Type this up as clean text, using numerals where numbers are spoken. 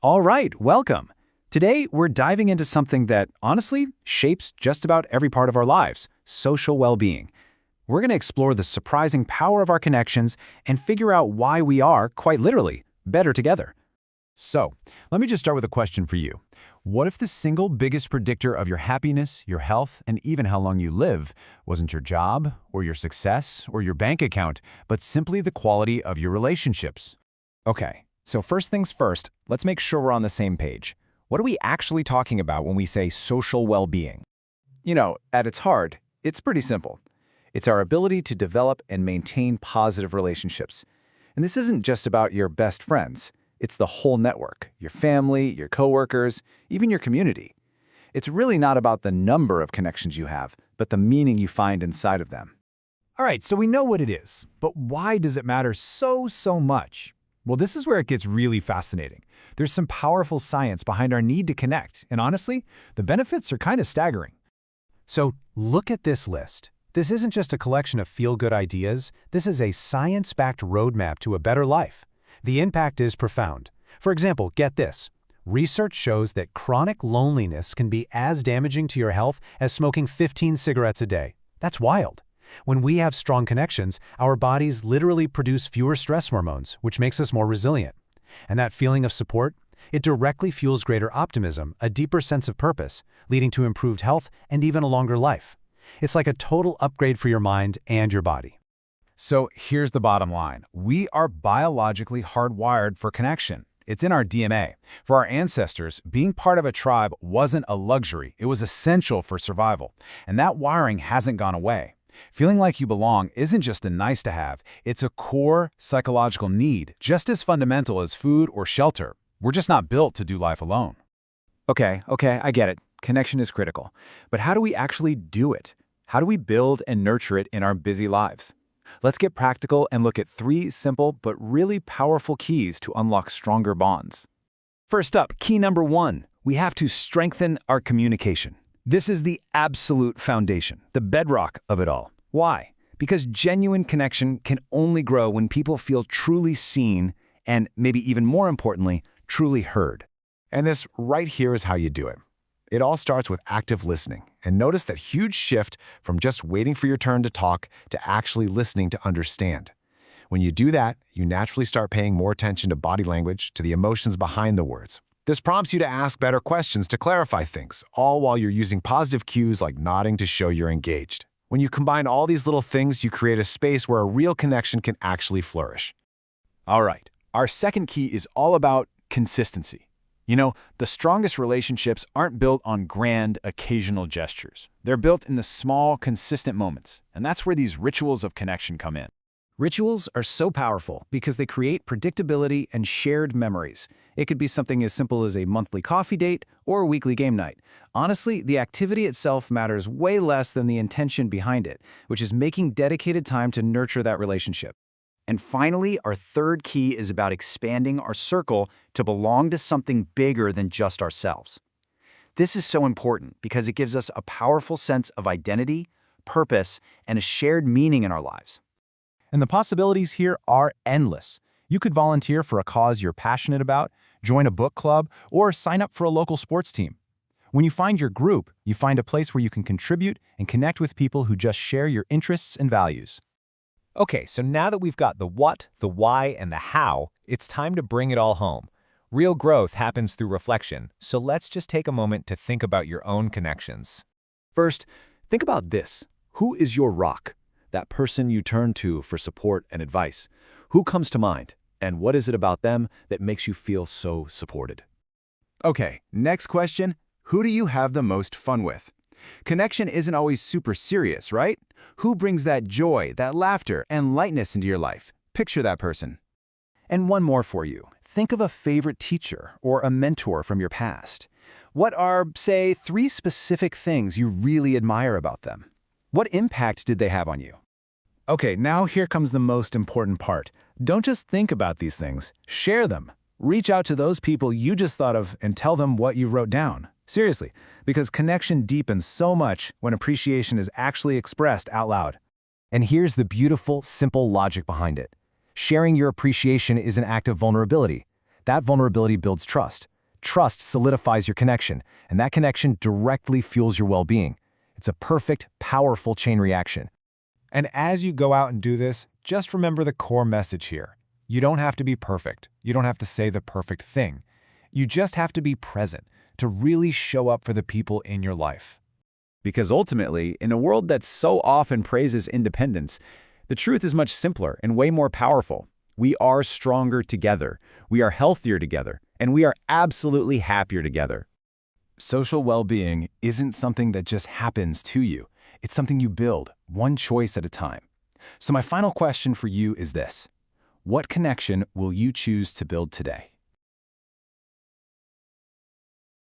All right, welcome. Today, we're diving into something that, honestly, shapes just about every part of our lives, social well-being. We're going to explore the surprising power of our connections and figure out why we are, quite literally, better together. So, let me just start with a question for you. What if the single biggest predictor of your happiness, your health, and even how long you live wasn't your job, or your success, or your bank account, but simply the quality of your relationships? Okay, so first things first, let's make sure we're on the same page. What are we actually talking about when we say social well-being? At its heart, it's pretty simple. It's our ability to develop and maintain positive relationships. And this isn't just about your best friends. It's the whole network, your family, your coworkers, even your community. It's really not about the number of connections you have, but the meaning you find inside of them. All right, so we know what it is, but why does it matter so much? Well, this is where it gets really fascinating. There's some powerful science behind our need to connect, and honestly, the benefits are kind of staggering. So look at this list. This isn't just a collection of feel-good ideas. This is a science-backed roadmap to a better life. The impact is profound. For example, get this. Research shows that chronic loneliness can be as damaging to your health as smoking 15 cigarettes a day. That's wild. When we have strong connections, our bodies literally produce fewer stress hormones, which makes us more resilient. And that feeling of support, it directly fuels greater optimism, a deeper sense of purpose, leading to improved health and even a longer life. It's like a total upgrade for your mind and your body. So here's the bottom line. We are biologically hardwired for connection. It's in our DNA. For our ancestors, being part of a tribe wasn't a luxury. It was essential for survival. And that wiring hasn't gone away. Feeling like you belong isn't just a nice to have. It's a core psychological need, just as fundamental as food or shelter. We're just not built to do life alone. Okay, I get it. Connection is critical. But how do we actually do it? How do we build and nurture it in our busy lives? Let's get practical and look at 3 simple but really powerful keys to unlock stronger bonds. First up, key number 1, we have to strengthen our communication. This is the absolute foundation, the bedrock of it all. Why? Because genuine connection can only grow when people feel truly seen and, maybe even more importantly, truly heard. And this right here is how you do it. It all starts with active listening. And notice that huge shift from just waiting for your turn to talk to actually listening to understand. When you do that, you naturally start paying more attention to body language, to the emotions behind the words. This prompts you to ask better questions to clarify things, all while you're using positive cues like nodding to show you're engaged. When you combine all these little things, you create a space where a real connection can actually flourish. All right, our second key is all about consistency. The strongest relationships aren't built on grand, occasional gestures. They're built in the small, consistent moments, and that's where these rituals of connection come in. Rituals are so powerful because they create predictability and shared memories. It could be something as simple as a monthly coffee date or a weekly game night. Honestly, the activity itself matters way less than the intention behind it, which is making dedicated time to nurture that relationship. And finally, our third key is about expanding our circle to belong to something bigger than just ourselves. This is so important because it gives us a powerful sense of identity, purpose, and a shared meaning in our lives. And the possibilities here are endless. You could volunteer for a cause you're passionate about, join a book club, or sign up for a local sports team. When you find your group, you find a place where you can contribute and connect with people who just share your interests and values. Okay, so now that we've got the what, the why, and the how, it's time to bring it all home. Real growth happens through reflection, so let's just take a moment to think about your own connections. First, think about this. Who is your rock? That person you turn to for support and advice. Who comes to mind? And what is it about them that makes you feel so supported? Okay, next question. Who do you have the most fun with? Connection isn't always super serious, right? Who brings that joy, that laughter, and lightness into your life? Picture that person. And one more for you. Think of a favorite teacher or a mentor from your past. What are, say, 3 specific things you really admire about them? What impact did they have on you? Okay, now here comes the most important part. Don't just think about these things, share them. Reach out to those people you just thought of and tell them what you wrote down. Seriously, because connection deepens so much when appreciation is actually expressed out loud. And here's the beautiful, simple logic behind it. Sharing your appreciation is an act of vulnerability. That vulnerability builds trust. Trust solidifies your connection, and that connection directly fuels your well-being. It's a perfect, powerful chain reaction. And as you go out and do this, just remember the core message here. You don't have to be perfect. You don't have to say the perfect thing. You just have to be present, to really show up for the people in your life. Because ultimately, in a world that so often praises independence, the truth is much simpler and way more powerful. We are stronger together, we are healthier together, and we are absolutely happier together. Social well-being isn't something that just happens to you. It's something you build, one choice at a time. So my final question for you is this: what connection will you choose to build today?